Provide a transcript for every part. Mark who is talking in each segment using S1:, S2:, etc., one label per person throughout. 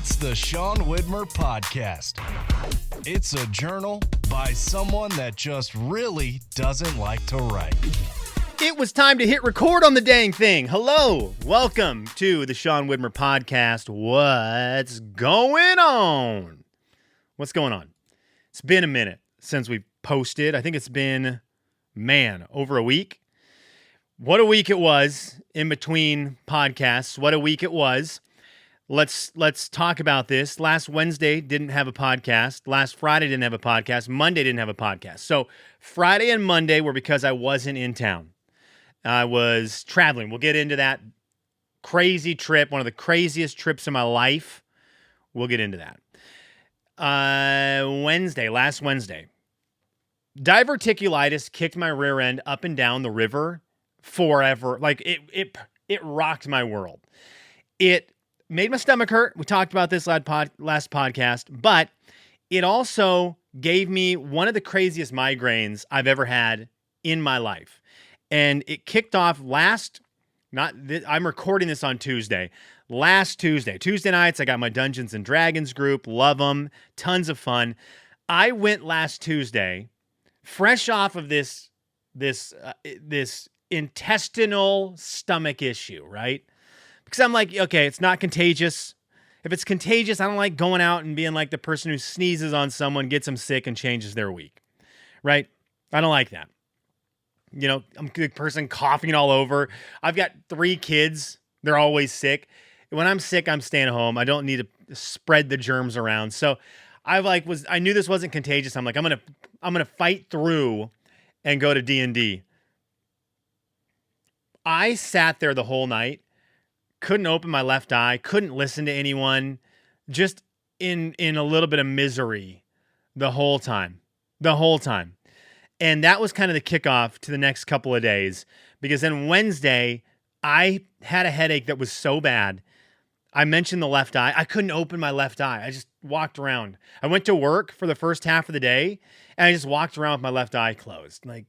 S1: It's the Sean Widmer Podcast. It's a journal by someone that just really doesn't like to write.
S2: It was time to hit record on the dang thing. Hello, welcome to the Sean Widmer Podcast. What's going on? What's going on? It's been a minute since we posted. I think it's been, over a week. What a week it was in between podcasts. What a week it was. Let's talk about this. Last Wednesday didn't have a podcast. Last Friday didn't have a podcast. Monday didn't have a podcast. So Friday and Monday were because I wasn't in town. I was traveling. We'll get into that crazy trip, one of the craziest trips of my life. We'll get into that. Last Wednesday, diverticulitis kicked my rear end up and down the river forever. Like it rocked my world. It made my stomach hurt. We talked about this last podcast, but it also gave me one of the craziest migraines I've ever had in my life. And it kicked off I'm recording this on Tuesday. Tuesday nights, I got my Dungeons and Dragons group. Love them. Tons of fun. I went last Tuesday, fresh off of this intestinal stomach issue, right? Because I'm like, okay, it's not contagious. If it's contagious, I don't like going out and being like the person who sneezes on someone, gets them sick, and changes their week, right? I don't like that. You know, I'm the person coughing all over. I've got 3 kids. They're always sick. When I'm sick, I'm staying home. I don't need to spread the germs around. So I knew this wasn't contagious. I'm like, I'm gonna fight through and go to D&D. I sat there the whole night, couldn't open my left eye, couldn't listen to anyone, just in a little bit of misery the whole time. And that was kind of the kickoff to the next couple of days, because then Wednesday, I had a headache that was so bad. I mentioned the left eye. I couldn't open my left eye. I just walked around. I went to work for the first half of the day, and I just walked around with my left eye closed. Like,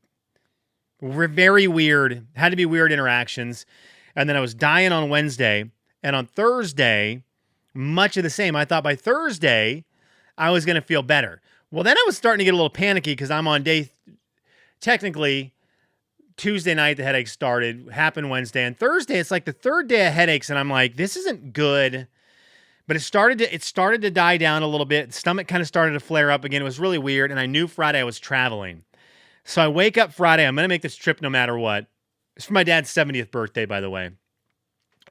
S2: we're very weird. Had to be weird interactions. And then I was dying on Wednesday. And on Thursday, much of the same. I thought by Thursday, I was going to feel better. Well, then I was starting to get a little panicky because I'm on technically, Tuesday night, the headache happened Wednesday. And Thursday, it's like the third day of headaches. And I'm like, this isn't good. But it started to die down a little bit. The stomach kind of started to flare up again. It was really weird. And I knew Friday I was traveling. So I wake up Friday. I'm going to make this trip no matter what. It's for my dad's 70th birthday, by the way.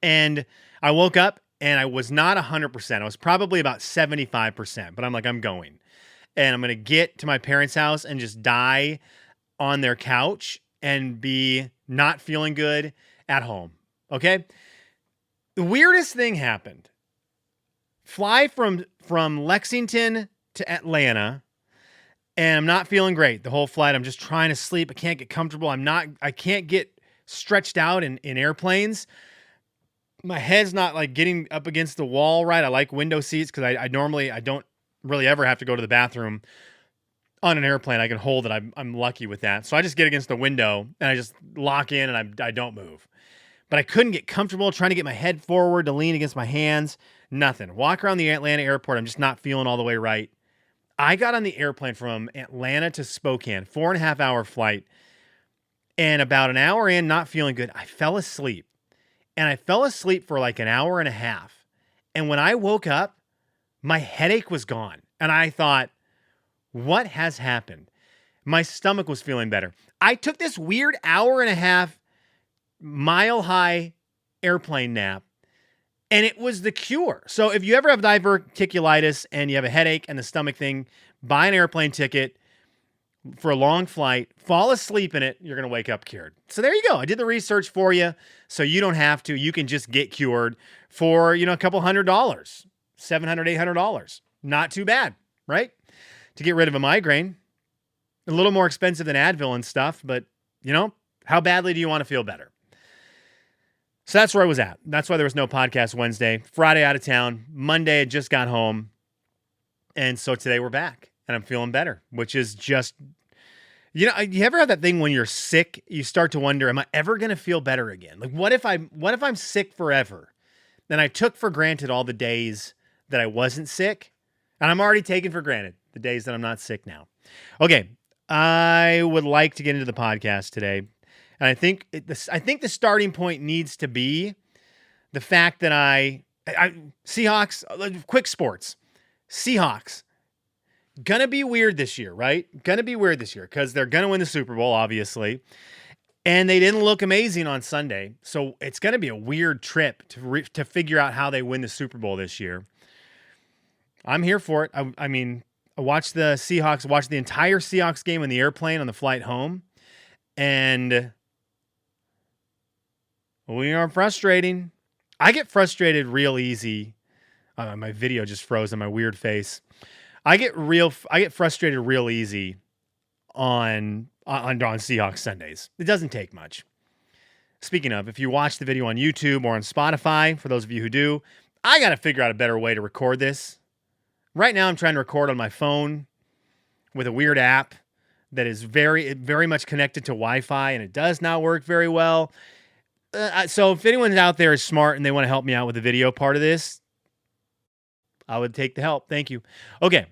S2: And I woke up and I was not 100%. I was probably about 75%. But I'm like, I'm going. And I'm going to get to my parents' house and just die on their couch and be not feeling good at home. Okay? The weirdest thing happened. Fly from Lexington to Atlanta, and I'm not feeling great the whole flight. I'm just trying to sleep. I can't get comfortable. I can't get stretched out in airplanes. My head's not like getting up against the wall, right? I like window seats because I don't really ever have to go to the bathroom on an airplane. I can hold it. I'm lucky with that. So I just get against the window and I just lock in and I don't move. But I couldn't get comfortable trying to get my head forward to lean against my hands. Nothing. Walk around the Atlanta airport. I'm just not feeling all the way right. I got on the airplane from Atlanta to Spokane, 4.5 hour flight. And about an hour in, not feeling good, I fell asleep. And I fell asleep for like an hour and a half. And when I woke up, my headache was gone. And I thought, what has happened? My stomach was feeling better. I took this weird hour and a half, mile high airplane nap. And it was the cure. So if you ever have diverticulitis and you have a headache and the stomach thing, buy an airplane ticket for a long flight, fall asleep in it, you're going to wake up cured. So there you go. I did the research for you so you don't have to. You can just get cured for, a couple $100, $700, $800. Not too bad, right? To get rid of a migraine. A little more expensive than Advil and stuff, but, how badly do you want to feel better? So that's where I was at. That's why there was no podcast Wednesday. Friday out of town. Monday I just got home. And so today we're back. And I'm feeling better, which is just, you ever have that thing when you're sick, you start to wonder, am I ever going to feel better again? Like, what if I'm sick forever? Then I took for granted all the days that I wasn't sick. And I'm already taking for granted the days that I'm not sick now. Okay, I would like to get into the podcast today. And I think the starting point needs to be the fact that Seahawks, quick sports. Seahawks, gonna be weird this year, right? Gonna be weird this year because they're gonna win the Super Bowl, obviously. And they didn't look amazing on Sunday. So it's gonna be a weird trip to figure out how they win the Super Bowl this year. I'm here for it. I mean, I watched the entire Seahawks game in the airplane on the flight home. And we are frustrating. I get frustrated real easy. My video just froze on my weird face. I get frustrated real easy on Seahawks Sundays. It doesn't take much. Speaking of, if you watch the video on YouTube or on Spotify, for those of you who do, I got to figure out a better way to record this. Right now, I'm trying to record on my phone with a weird app that is very, very much connected to Wi-Fi, and it does not work very well. So if anyone out there is smart and they want to help me out with the video part of this, I would take the help. Thank you. Okay.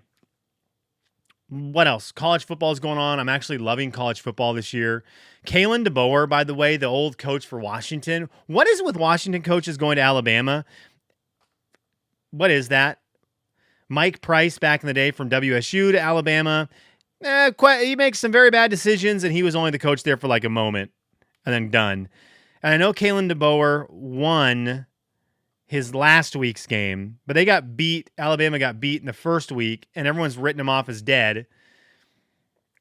S2: What else? College football is going on. I'm actually loving college football this year. Kalen DeBoer, by the way, the old coach for Washington. What is it with Washington coaches going to Alabama? What is that? Mike Price back in the day from WSU to Alabama. He makes some very bad decisions, and he was only the coach there for like a moment and then done. And I know Kalen DeBoer won his last week's game, but they got beat. Alabama got beat in the first week, and everyone's written him off as dead.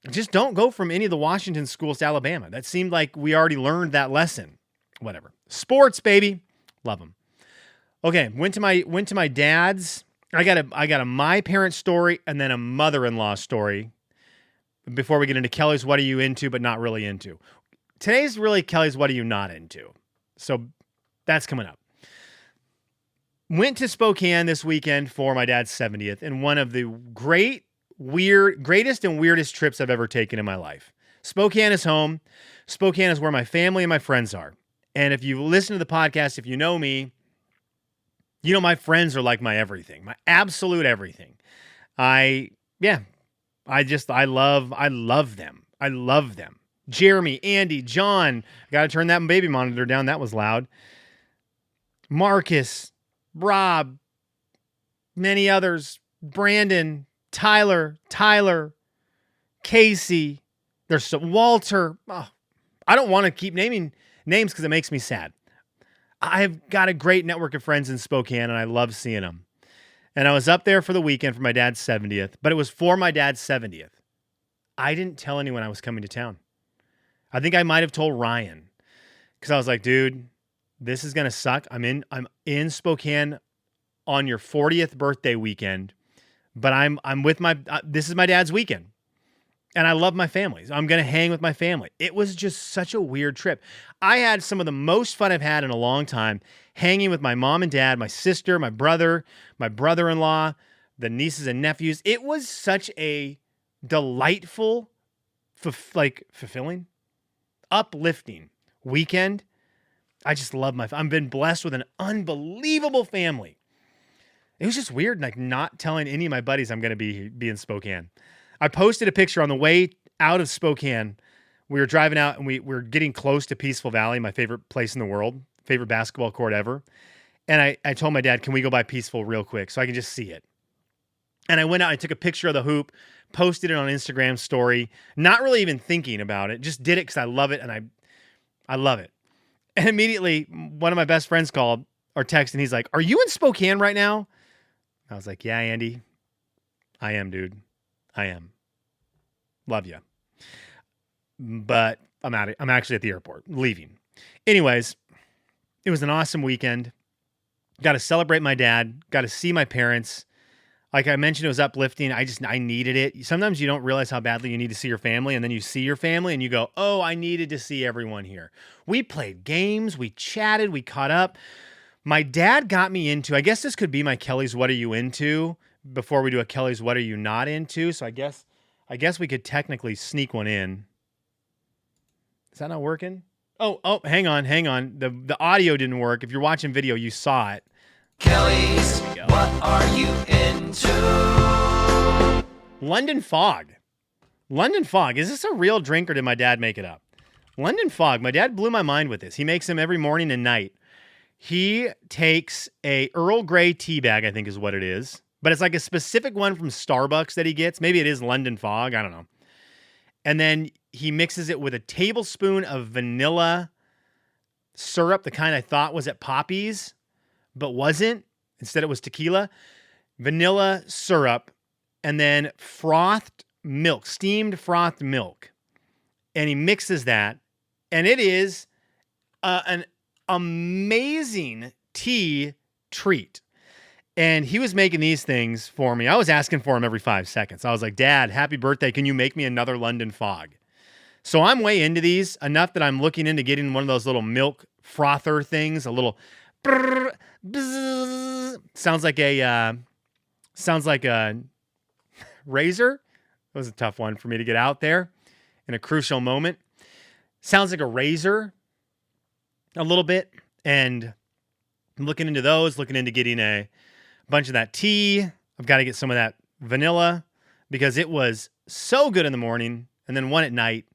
S2: Just don't go from any of the Washington schools to Alabama. That seemed like we already learned that lesson. Whatever. Sports, baby. Love them. Okay, went to my dad's. I got a my parents story and then a mother-in-law story before we get into Kelly's What Are You Into but Not Really Into. Today's really Kelly's What Are You Not Into. So that's coming up. Went to Spokane this weekend for my dad's 70th and one of the greatest and weirdest trips I've ever taken in my life. Spokane is home. Spokane is where my family and my friends are. And if you listen to the podcast, if you know me, you know my friends are like my everything, my absolute everything. I love them. I love them. Jeremy, Andy, John. Got to turn that baby monitor down. That was loud. Marcus, Rob, many others. Brandon, Tyler, Casey. There's Walter. Oh, I don't want to keep naming names because it makes me sad. I've got a great network of friends in Spokane, and I love seeing them. And I was up there for the weekend for my dad's 70th, but it was for my dad's 70th. I didn't tell anyone I was coming to town. I think I might have told Ryan because I was like, dude, this is going to suck. I'm in Spokane on your 40th birthday weekend, but I'm with this is my dad's weekend. And I love my family. So I'm going to hang with my family. It was just such a weird trip. I had some of the most fun I've had in a long time hanging with my mom and dad, my sister, my brother, my brother-in-law, the nieces and nephews. It was such a delightful, fulfilling, uplifting weekend. I just love I've been blessed with an unbelievable family. It was just weird, like not telling any of my buddies I'm going to be in Spokane. I posted a picture on the way out of Spokane. We were driving out and we were getting close to Peaceful Valley, my favorite place in the world, favorite basketball court ever. And I told my dad, can we go by Peaceful real quick so I can just see it? And I went out, I took a picture of the hoop, posted it on Instagram story, not really even thinking about it, just did it because I love it and I love it. And immediately one of my best friends called or texted and he's like, are you in Spokane right now? I was like, yeah, Andy, I am, dude. I am. Love you. But I'm actually at the airport, leaving. Anyways, it was an awesome weekend. Got to celebrate my dad. Got to see my parents. Like I mentioned, it was uplifting. I needed it. Sometimes you don't realize how badly you need to see your family, and then you see your family and you go, oh, I needed to see everyone here. We played games. We chatted. We caught up. My dad got me into, I guess this could be my Kelly's What Are You Into? Before we do a Kelly's What Are You Not Into? So I guess we could technically sneak one in. Is that not working? Oh, hang on. The audio didn't work. If you're watching video, you saw it. Kelly's go.
S3: What are you into?
S2: London Fog. London Fog. Is this a real drink or did my dad make it up? London Fog. My dad blew my mind with this. He makes them every morning and night. He takes a Earl Grey tea bag, I think is what it is. But it's like a specific one from Starbucks that he gets. Maybe it is London Fog. I don't know. And then he mixes it with a tablespoon of vanilla syrup, the kind I thought was at Poppy's, but wasn't. Instead, it was tequila. Vanilla syrup, and then frothed milk, steamed frothed milk. And he mixes that, and it is an amazing tea treat. And he was making these things for me. I was asking for them every 5 seconds. I was like, Dad, happy birthday. Can you make me another London Fog? So I'm way into these, enough that I'm looking into getting one of those little milk frother things, a little brrr, bzzz. Sounds like a razor. That was a tough one for me to get out there in a crucial moment. Sounds like a razor a little bit. And I'm looking into those, looking into getting a bunch of that tea. I've got to get some of that vanilla because it was so good in the morning and then one at night.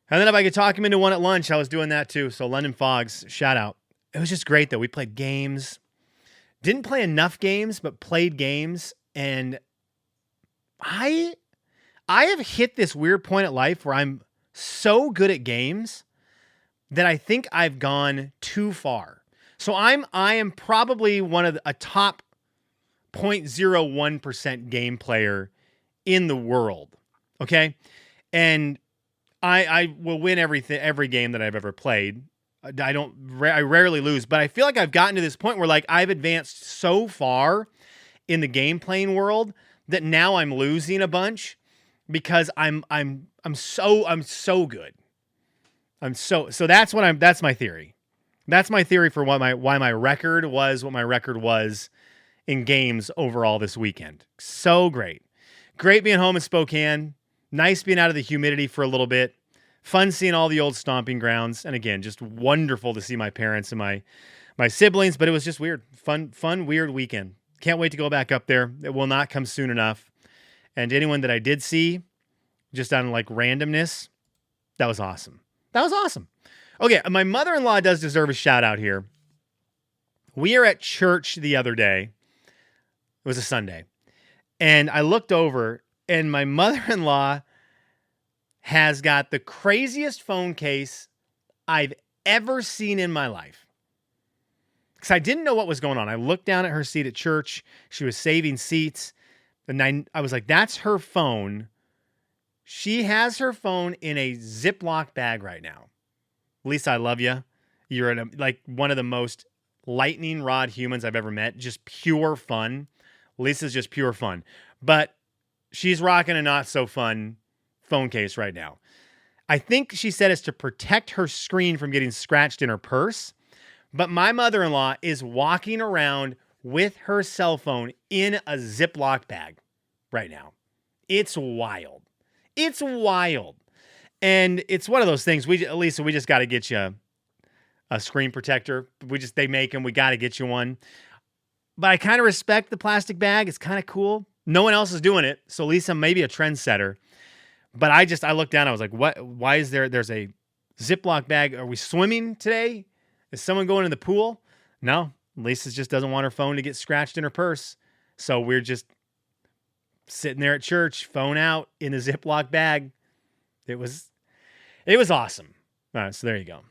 S2: And then if I could talk him into one at lunch, I was doing that too. So London Fogs, shout out. It was just great though. We played games. Didn't play enough games, but played games. And I have hit this weird point at life where I'm so good at games that I think I've gone too far. So I am probably one of a top 0.01% game player in the world. Okay. And I will win every game that I've ever played. I rarely lose, but I feel like I've gotten to this point where like I've advanced so far in the game playing world that now I'm losing a bunch because I'm so good. So that's my theory. That's my theory for why my record was what my record was in games overall this weekend. So great. Great being home in Spokane. Nice being out of the humidity for a little bit. Fun seeing all the old stomping grounds. And again, just wonderful to see my parents and my siblings, but it was just weird. Fun, weird weekend. Can't wait to go back up there. It will not come soon enough. And anyone that I did see, just on like randomness, that was awesome. That was awesome. Okay, my mother-in-law does deserve a shout out here. We are at church the other day. It was a Sunday. And I looked over, and my mother-in-law has got the craziest phone case I've ever seen in my life. Because I didn't know what was going on. I looked down at her seat at church. She was saving seats. And I was like, that's her phone. She has her phone in a ziplock bag right now. Lisa, I love you. You're like one of the most lightning rod humans I've ever met. Just pure fun. Lisa's just pure fun. But she's rocking a not so fun phone case right now. I think she said it's to protect her screen from getting scratched in her purse. But my mother-in-law is walking around with her cell phone in a Ziploc bag right now. It's wild. It's wild. And it's one of those things. Lisa, we just got to get you a screen protector. They make them. We got to get you one. But I kind of respect the plastic bag. It's kind of cool. No one else is doing it. So Lisa may be a trendsetter. But I looked down. I was like, what? Why is there's a Ziploc bag? Are we swimming today? Is someone going in the pool? No. Lisa just doesn't want her phone to get scratched in her purse. So we're just sitting there at church, phone out in a Ziploc bag. It was awesome. All right, so there you go.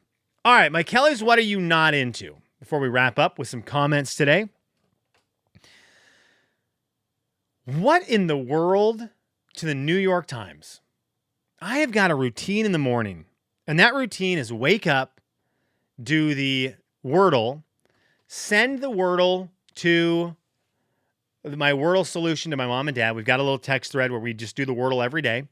S2: All right, my Kelly's What Are You Not Into? Before we wrap up with some comments today. What in the world to the New York Times? I have got a routine in the morning, and that routine is wake up, do the Wordle, send the Wordle to my Wordle solution to my mom and dad. We've got a little text thread where we just do the Wordle every day.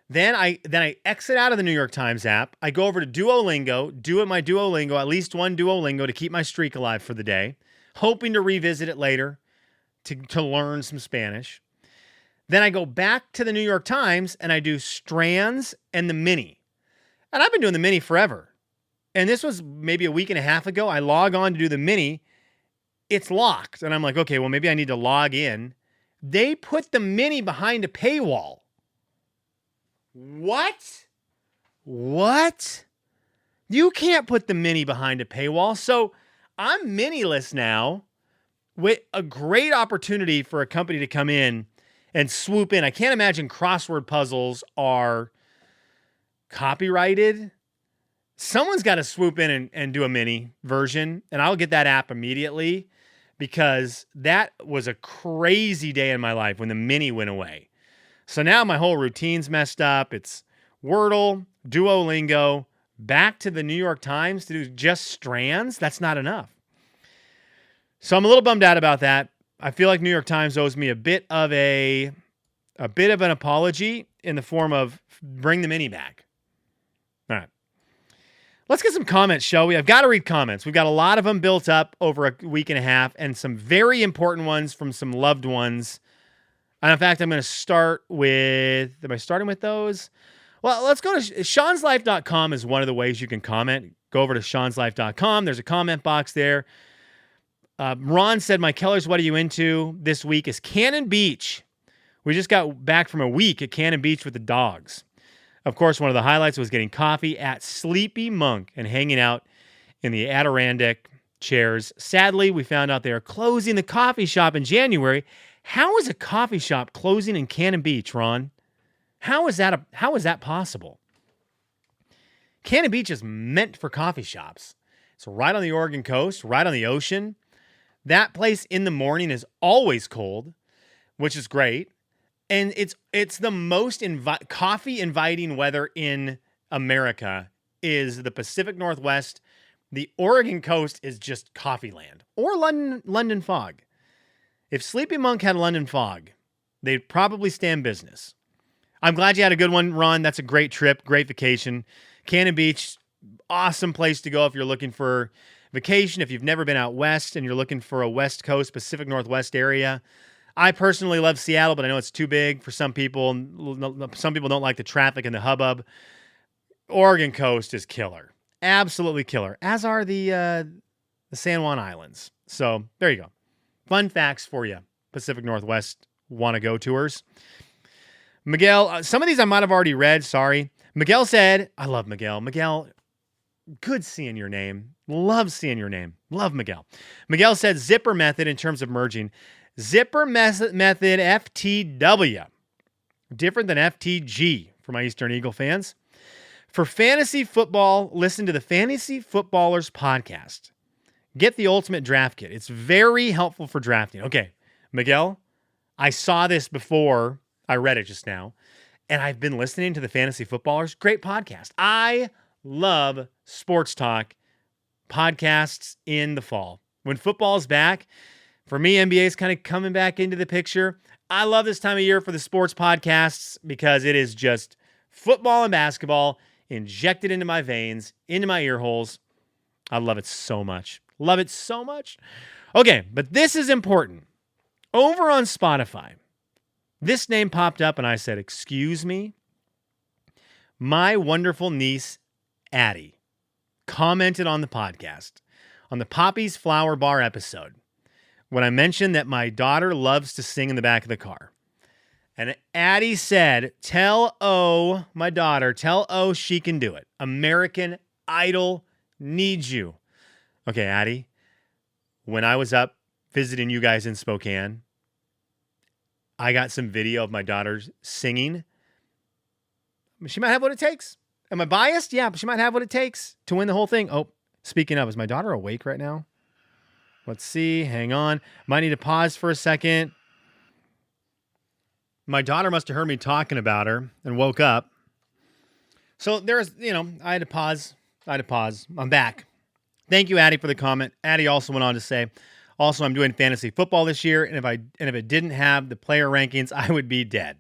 S2: Then I exit out of the New York Times app. I go over to Duolingo, do my Duolingo, at least one Duolingo to keep my streak alive for the day, hoping to revisit it later to learn some Spanish. Then I go back to the New York Times and I do Strands and the Mini. And I've been doing the Mini forever. And this was maybe a week and a half ago. I log on to do the Mini. it's locked. And I'm like, okay, well, maybe I need to log in. They put the mini behind a paywall. What? You can't put the mini behind a paywall. So I'm miniless now, with a great opportunity for a company to come in and swoop in. I can't imagine crossword puzzles are copyrighted. Someone's got to swoop in and do a mini version, and I'll get that app immediately, because that was a crazy day in my life when the mini went away. So now my whole routine's messed up. It's Wordle, Duolingo, back to the New York Times to do just strands. That's not enough. So I'm a little bummed out about that. I feel like New York Times owes me a bit of an apology in the form of bring the mini back. All right. Let's get some comments, shall we? I've got to read comments. We've got a lot of them built up over a week and a half, and some very important ones from some loved ones. And in fact, I'm going to start with, am I starting with those? Well, let's go to Sean'sLife.com is one of the ways you can comment. Go over to Sean'sLife.com. There's a comment box there. Ron said, Mike Keller's What Are You Into this week is Cannon Beach. We just got back from a week at Cannon Beach with the dogs. Of course, one of the highlights was getting coffee at Sleepy Monk and hanging out in the Adirondack chairs. Sadly, we found out they are closing the coffee shop in January. How is a coffee shop closing in Cannon Beach, Ron? How is that possible? Cannon Beach is meant for coffee shops. It's right on the Oregon coast, right on the ocean. That place in the morning is always cold, which is great. And it's the most coffee inviting weather in America is the Pacific Northwest. The Oregon coast is just coffee land, or London fog. If Sleepy Monk had London fog, they'd probably stand business. I'm glad you had a good one, Ron. That's a great trip, great vacation. Cannon Beach, awesome place to go if you're looking for vacation. If you've never been out west and you're looking for a West Coast, Pacific Northwest area. I personally love Seattle, but I know it's too big for some people. Some people don't like the traffic and the hubbub. Oregon coast is killer. Absolutely killer, as are the San Juan Islands. So there you go. Fun facts for you. Pacific Northwest want-to-go tours. Miguel, some of these I might have already read. Sorry. Miguel said, I love Miguel. Miguel, good seeing your name. Love seeing your name. Love Miguel. Miguel said zipper method in terms of merging. Zipper method FTW. Different than FTG for my Eastern Eagle fans. For fantasy football, listen to the Fantasy Footballers podcast. Get the ultimate draft kit. It's very helpful for drafting. Okay, Miguel, I saw this before. I read it just now. And I've been listening to the Fantasy Footballers. Great podcast. I love sports talk podcasts in the fall. When football's back, for me, NBA is kind of coming back into the picture. I love this time of year for the sports podcasts because it is just football and basketball injected into my veins, into my ear holes. I love it so much. Love it so much. Okay, but this is important. Over on Spotify, this name popped up and I said, excuse me. My wonderful niece, Addie, commented on the podcast, on the Poppy's Flower Bar episode, when I mentioned that my daughter loves to sing in the back of the car. And Addie said, tell O, my daughter, tell O she can do it. American Idol needs you. Okay, Addie, when I was up visiting you guys in Spokane, I got some video of my daughter singing. She might have what it takes. Am I biased? Yeah, but she might have what it takes to win the whole thing. Oh, speaking of, is my daughter awake right now? Let's see. Hang on. Might need to pause for a second. My daughter must have heard me talking about her and woke up. So there's, I had to pause. I'm back. Thank you, Addie, for the comment. Addie also went on to say, also, I'm doing fantasy football this year, and if it didn't have the player rankings, I would be dead.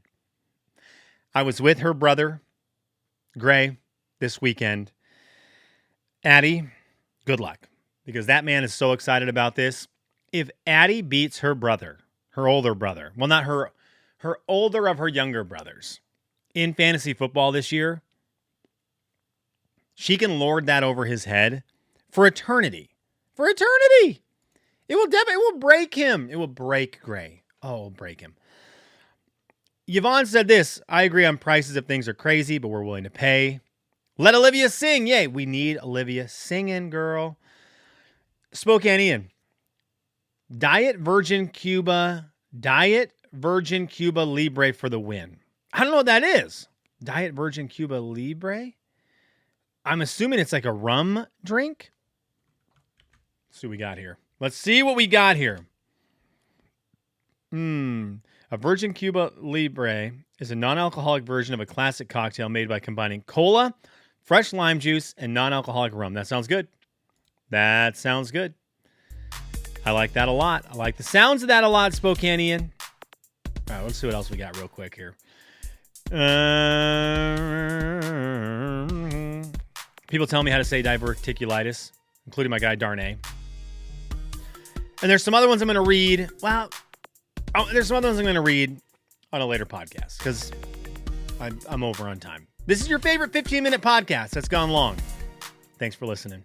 S2: I was with her brother, Gray, this weekend. Addie, good luck. Because that man is so excited about this. If Addie beats her brother, her older brother, well, not her older of her younger brothers, in fantasy football this year, she can lord that over his head for eternity. For eternity! It will break him. It will break Gray. Oh, it will break him. Yvonne said this. I agree on prices if things are crazy, but we're willing to pay. Let Olivia sing. Yay. We need Olivia singing, girl. Spokanean. Diet Virgin Cuba Libre for the win. I don't know what that is. Diet Virgin Cuba Libre? I'm assuming it's like a rum drink. Let's see what we got here. A Virgin Cuba Libre is a non-alcoholic version of a classic cocktail made by combining cola, fresh lime juice, and non-alcoholic rum. That sounds good. I like that a lot. I like the sounds of that a lot, Spokanean. All right, let's see what else we got real quick here. People tell me how to say diverticulitis, including my guy Darnay. And there's some other ones I'm going to read. Well, there's some other ones I'm going to read on a later podcast because I'm over on time. This is your favorite 15-minute podcast that's gone long. Thanks for listening.